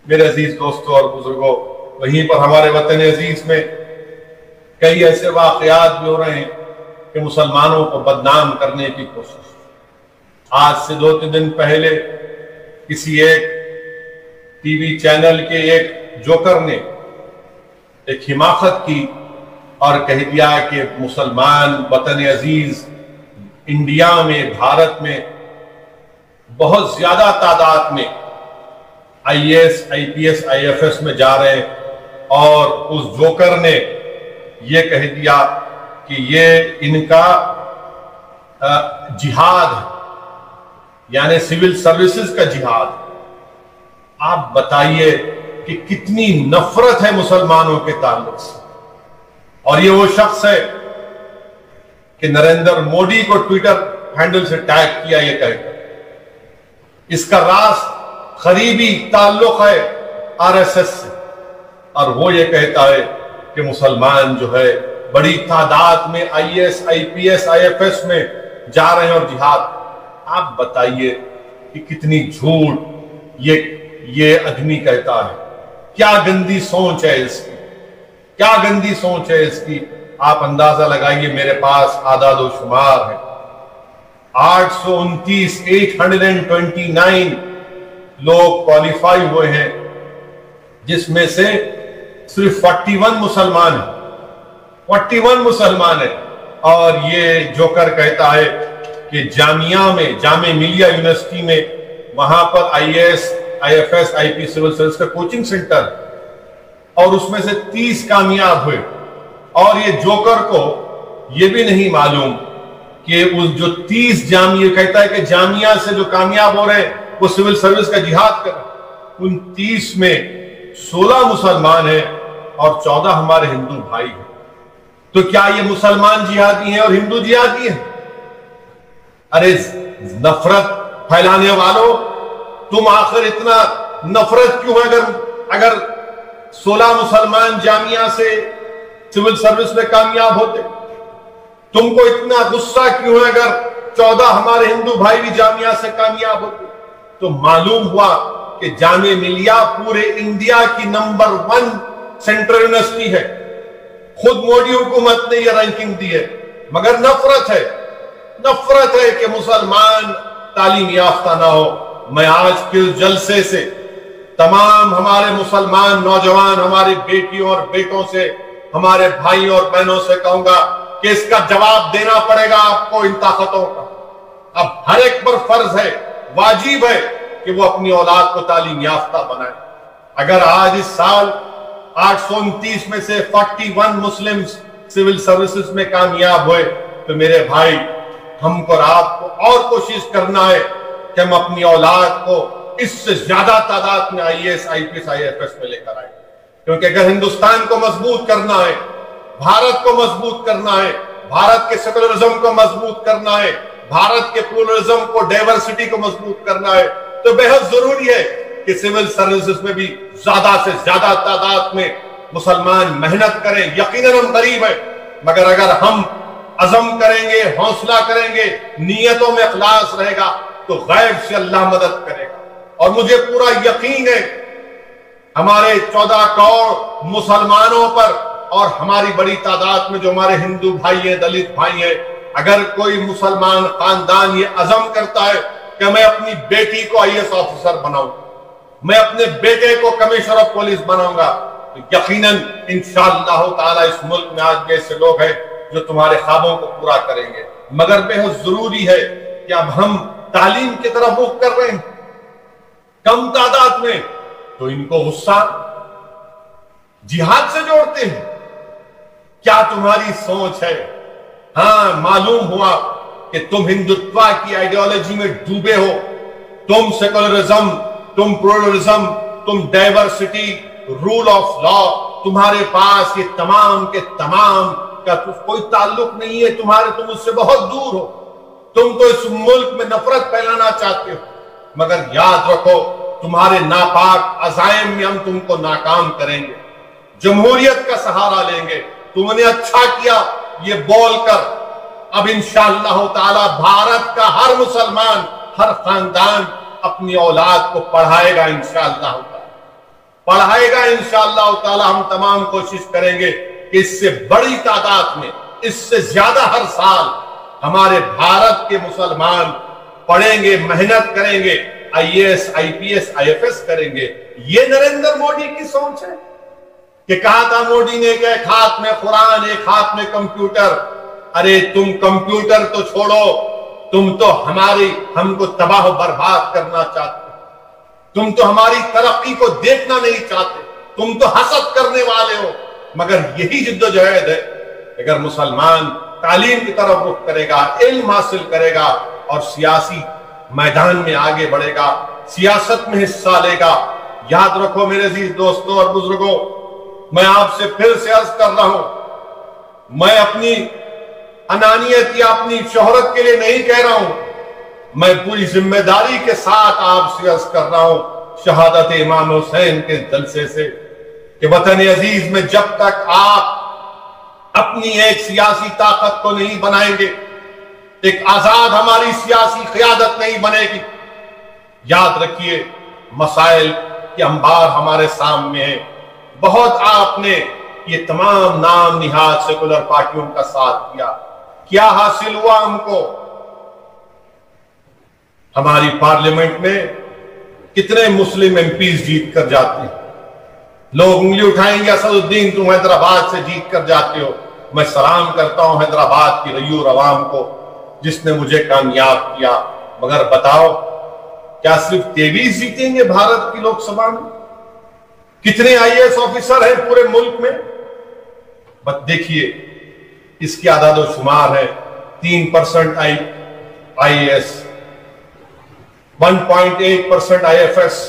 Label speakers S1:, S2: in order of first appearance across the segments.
S1: میرے عزیز دوستوں اور بزرگوں، وہیں پر ہمارے وطن عزیز میں کئی ایسے واقعات بھی ہو رہے ہیں کہ مسلمانوں کو بدنام کرنے کی کوشش۔ آج سے 2-3 دن پہلے کسی ایک ٹی وی چینل کے ایک جوکر نے ایک حماقت کی اور کہہ دیا کہ مسلمان وطن عزیز انڈیا میں، بھارت میں بہت زیادہ تعداد میں IAS IPS IFS میں جا رہے ہیں، اور اس جوکر نے یہ کہہ دیا کہ یہ ان کا جہاد ہے، یعنی سول سروسز کا جہاد۔ آپ بتائیے کہ کتنی نفرت ہے مسلمانوں کے تعلق سے۔ اور یہ وہ شخص ہے کہ نریندر مودی کو ٹویٹر ہینڈل سے ٹیگ کیا یہ کہہ کر۔ اس کا راست قریبی تعلق ہے RSS سے، اور وہ یہ کہتا ہے کہ مسلمان جو ہے بڑی تعداد میں IAS IPS IFS میں جا رہے ہیں اور جہاد۔ آپ بتائیے کہ کتنی جھوٹ یہ آدمی کہتا ہے۔ کیا گندی سوچ ہے اس کی، کیا گندی سوچ ہے اس کی۔ آپ اندازہ لگائیے، میرے پاس اعداد و شمار ہے، 829 لوگ کوالیفائی ہوئے ہیں، جس میں سے صرف 41 مسلمان ہیں، 41 مسلمان ہیں۔ اور یہ جوکر کہتا ہے کہ جامعہ ملیہ یونیورسٹی میں وہاں پر IAS IFS IP civil service کا کوچنگ سینٹر، اور اس میں سے 30 کامیاب ہوئے۔ اور یہ جوکر کو یہ بھی نہیں معلوم کہ اس جو 30 جامعہ کہتا ہے کہ جامعہ سے جو کامیاب ہو رہے ہیں وہ سول سروس کا جہاد کر رہے ہیں، ان 30 میں 16 مسلمان ہیں اور 14 ہمارے ہندو بھائی ہیں۔ تو کیا یہ مسلمان جہادی ہیں اور ہندو جہادی ہیں؟ ارے نفرت پھیلانے والوں، تم آخر اتنا نفرت کیوں ہے؟ اگر 16 مسلمان جامعہ سے سول سروس میں کامیاب ہوتے، تم کو اتنا غصہ کیوں ہے اگر 14 ہمارے ہندو بھائی بھی جامعہ سے کامیاب ہوتے؟ تو معلوم ہوا کہ جامعہ ملیہ پورے انڈیا کی نمبر 1 سینٹرل یونیورسٹی ہے۔ خود مودی حکومت نے یہ رینکنگ دی ہے، مگر نفرت ہے کہ مسلمان تعلیم یافتہ نہ ہو۔ میں آج کے جلسے سے تمام ہمارے مسلمان نوجوان، ہماری بیٹیوں اور بیٹوں سے، ہمارے بھائیوں اور بہنوں سے کہوں گا کہ اس کا جواب دینا پڑے گا آپ کو ان طاقتوں کا۔ اب ہر ایک پر فرض ہے، واجب ہے کہ وہ اپنی اولاد کو تعلیم یافتہ بنائے۔ اگر آج اس سال 829 میں سے 41 مسلم سول سروسز میں کامیاب ہوئے، تو میرے بھائی ہم کو اور آپ کو اور کوشش کرنا ہے کہ ہم اپنی اولاد کو اس سے زیادہ تعداد میں IAS IPS IFS میں لے کر آئیں۔ کیونکہ اگر ہندوستان کو مضبوط کرنا ہے، بھارت کو مضبوط کرنا ہے، بھارت کے سیکولرزم کو مضبوط کرنا ہے، بھارت کے پلورلزم کو، ڈائیورسٹی کو مضبوط کرنا ہے، تو بہت ضروری ہے کہ سول سروسز میں بھی زیادہ سے زیادہ تعداد میں مسلمان محنت کریں۔ یقیناً ہم غریب ہیں، مگر اگر ہم عزم کریں گے، حوصلہ کریں گے، نیتوں میں اخلاص رہے گا، تو غیب سے اللہ مدد کرے گا۔ اور مجھے پورا یقین ہے ہمارے 14 کروڑ مسلمانوں پر، اور ہماری بڑی تعداد میں جو ہمارے ہندو بھائی ہیں، دلت بھائی ہیں، اگر کوئی مسلمان خاندان یہ عزم کرتا ہے کہ میں اپنی بیٹی کو IAS آفیسر بناؤں، میں اپنے بیٹے کو کمشنر آف پولیس بناؤں گا، تو یقیناً انشاءاللہ تعالی اس ملک میں آج بھی ایسے لوگ ہیں جو تمہارے خوابوں کو پورا کریں گے۔ مگر بہت ضروری ہے کہ اب ہم تعلیم کی طرف رخ کر رہے ہیں کم تعداد میں، تو ان کو غصہ جہاد سے جوڑتے ہیں۔ کیا تمہاری سوچ ہے؟ ہاں، معلوم ہوا کہ تم ہندوتوا کی آئیڈیالوجی میں ڈوبے ہو، تم سیکولرزم، تم پلورلزم، تم ڈائیورسٹی، رول آف لا، تمہارے پاس یہ تمام کے تمام کا کوئی تعلق نہیں ہے، تم اس سے بہت دور ہو، تم تو اس ملک میں نفرت پھیلانا چاہتے ہو۔ مگر یاد رکھو، تمہارے ناپاک عزائم میں ہم تم کو ناکام کریں گے، جمہوریت کا سہارا لیں گے۔ تم نے اچھا کیا یہ بول کر، اب انشاءاللہ تعالی بھارت کا ہر مسلمان، ہر خاندان اپنی اولاد کو پڑھائے گا انشاءاللہ تعالی۔ پڑھائے گا انشاءاللہ تعالی. ہم تمام کوشش کریں گے کہ اس سے بڑی تعداد میں، اس سے زیادہ ہر سال ہمارے بھارت کے مسلمان پڑھیں گے، محنت کریں گے، IAS IPS IFS کریں گے. یہ نریندر مودی کی سوچ ہے کہ کہا تھا مودی نے کہ ایک ہاتھ میں قرآن ایک ہاتھ میں کمپیوٹر. ارے تم کمپیوٹر تو چھوڑو، تم تو ہم کو تباہ و برباد کرنا چاہتے، تم تو ہماری ترقی کو دیکھنا نہیں چاہتے، تم تو حسد کرنے والے ہو. مگر یہی جدوجہد ہے. اگر مسلمان تعلیم کی طرف رخ کرے گا، علم حاصل کرے گا اور سیاسی میدان میں آگے بڑھے گا، سیاست میں حصہ لے گا. یاد رکھو میرے عزیز دوستوں اور بزرگوں، میں آپ سے پھر سے عرض کر رہا ہوں، میں اپنی انانیت یا اپنی شہرت کے لیے نہیں کہہ رہا ہوں، میں پوری ذمہ داری کے ساتھ آپ سے عرض کر رہا ہوں شہادت امام حسین کے جلسے سے کہ وطن عزیز میں جب تک آپ اپنی ایک سیاسی طاقت کو نہیں بنائیں گے، ایک آزاد ہماری سیاسی قیادت نہیں بنے گی. یاد رکھیے مسائل کے انبار ہمارے سامنے ہیں. بہت آپ نے یہ تمام نام نہاد سیکولر پارٹیوں کا ساتھ دیا. کیا حاصل ہوا ہم کو؟ ہماری پارلیمنٹ میں کتنے مسلم MPs جیت کر جاتے ہیں. لوگ انگلی اٹھائیں گے اسد الدین تم حیدرآباد سے جیت کر جاتے ہو. میں سلام کرتا ہوں حیدرآباد کی ریور عوام کو جس نے مجھے کامیاب کیا. مگر بتاؤ کیا صرف 23 جیتیں گے بھارت کی لوک سبھا میں؟ کتنے IAS آفیسر ہیں پورے ملک میں؟ بس دیکھیے اس کی اعداد و شمار ہے. 3% IAS، 1.8% IFS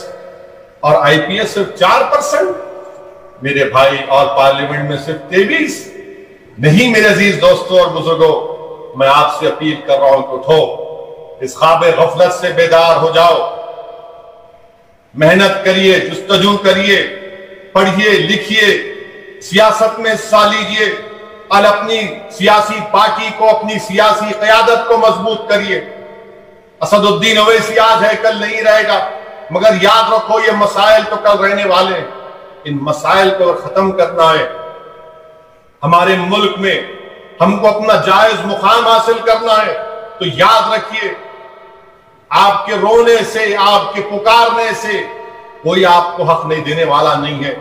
S1: اور IPS صرف 4%. میرے بھائی اور پارلیمنٹ میں صرف 23. نہیں میرے عزیز دوستوں اور بزرگوں، میں آپ سے اپیل کر رہا ہوں کہ اٹھو، اس خواب غفلت سے بیدار ہو جاؤ، محنت کریے، جستجو کریے، پڑھیے لکھیے، سیاست میں حصہ لیجیے اور اپنی سیاسی پارٹی کو، اپنی سیاسی قیادت کو مضبوط کریے. اسد الدین اویسی آج ہے کل نہیں رہے گا، مگر یاد رکھو یہ مسائل تو کل رہنے والے ہیں. ان مسائل کو ختم کرنا ہے. ہمارے ملک میں ہم کو اپنا جائز مقام حاصل کرنا ہے. تو یاد رکھیے آپ کے رونے سے، آپ کے پکارنے سے کوئی آپ کو حق نہیں دینے والا نہیں ہے.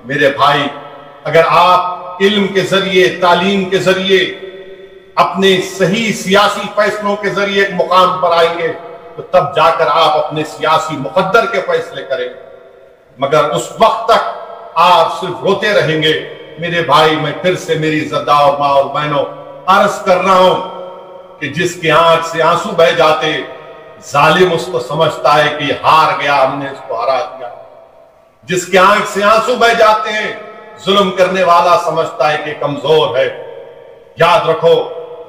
S1: میرے بھائی اگر آپ علم کے ذریعے، تعلیم کے ذریعے، اپنے صحیح سیاسی فیصلوں کے ذریعے ایک مقام پر آئیں گے تو تب جا کر آپ اپنے سیاسی مقدر کے فیصلے کریں گے. مگر اس وقت تک آپ صرف روتے رہیں گے. میرے بھائی میں پھر سے میری زدہ ماں اور بہنوں عرض کر رہا ہوں کہ جس کی آنکھ سے آنسو بہ جاتے، ظالم اس کو سمجھتا ہے کہ یہ ہار گیا، ہم نے اس کو ہرا دیا. جس کی آنکھ سے آنسو بہ جاتے ہیں، ظلم کرنے والا سمجھتا ہے کہ کمزور ہے. یاد رکھو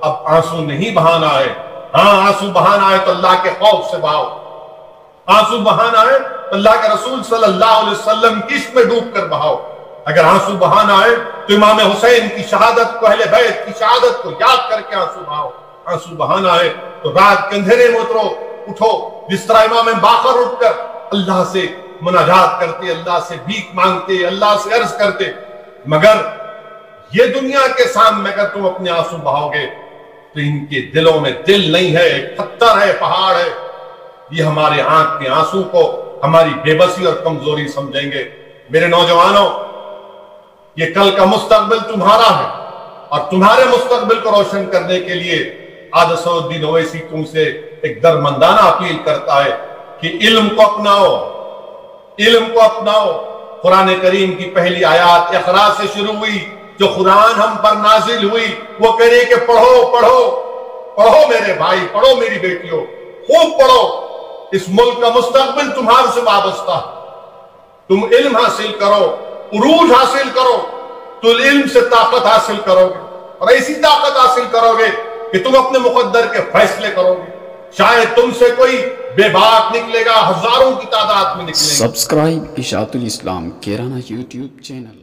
S1: اب آنسو نہیں بہانا ہے. ہاں آنسو بہانا ہے تو اللہ کے خوف سے بہاؤ. آنسو بہانا ہے تو اللہ کے رسول صلی اللہ علیہ وسلم کی عشق میں ڈوب کر بہاؤ. اگر آنسو بہانا ہے تو امام حسین کی شہادت کو، اہل بیت کی شہادت کو یاد کر کے آنسو بہاؤ. آنسو بہانا ہے تو رات کے اندھیرے میں اترو، اٹھو، جس طرح امام باقر اٹھ کر اللہ سے مناجات کرتے، اللہ سے بھیک مانگتے، اللہ سے عرض کرتے. مگر یہ دنیا کے سامنے اگر تم اپنے آنسو بہاؤ گے تو ان کے دلوں میں دل نہیں ہے، ایک پتھر ہے، پہاڑ ہے. یہ ہمارے آنکھ کے آنسو کو ہماری بے بسی اور کمزوری سمجھیں گے. میرے نوجوانوں، یہ کل کا مستقبل تمہارا ہے اور تمہارے مستقبل کو روشن کرنے کے لیے آج اسد الدین اویسی تم سے ایک درمندانہ اپیل کرتا ہے کہ علم کو اپناؤ، علم کو اپناؤ. قرآن کریم کی پہلی آیات اقرا سے شروع ہوئی، جو قرآن ہم پر نازل ہوئی وہ کہہ رہی کہ پڑھو پڑھو پڑھو میرے بھائی، پڑھو میری بیٹیوں، خوب پڑھو. اس ملک کا مستقبل تمہارے سے وابستہ. تم علم حاصل کرو، عروج حاصل کرو تو علم سے طاقت حاصل کرو گے اور ایسی طاقت حاصل کرو گے کہ تم اپنے مقدر کے فیصلے کرو گے. شاید تم سے کوئی بے باک نکلے گا، ہزاروں کی تعداد میں نکلے گا.
S2: سبسکرائب اشاعت الاسلام کیرانہ یوٹیوب چینل.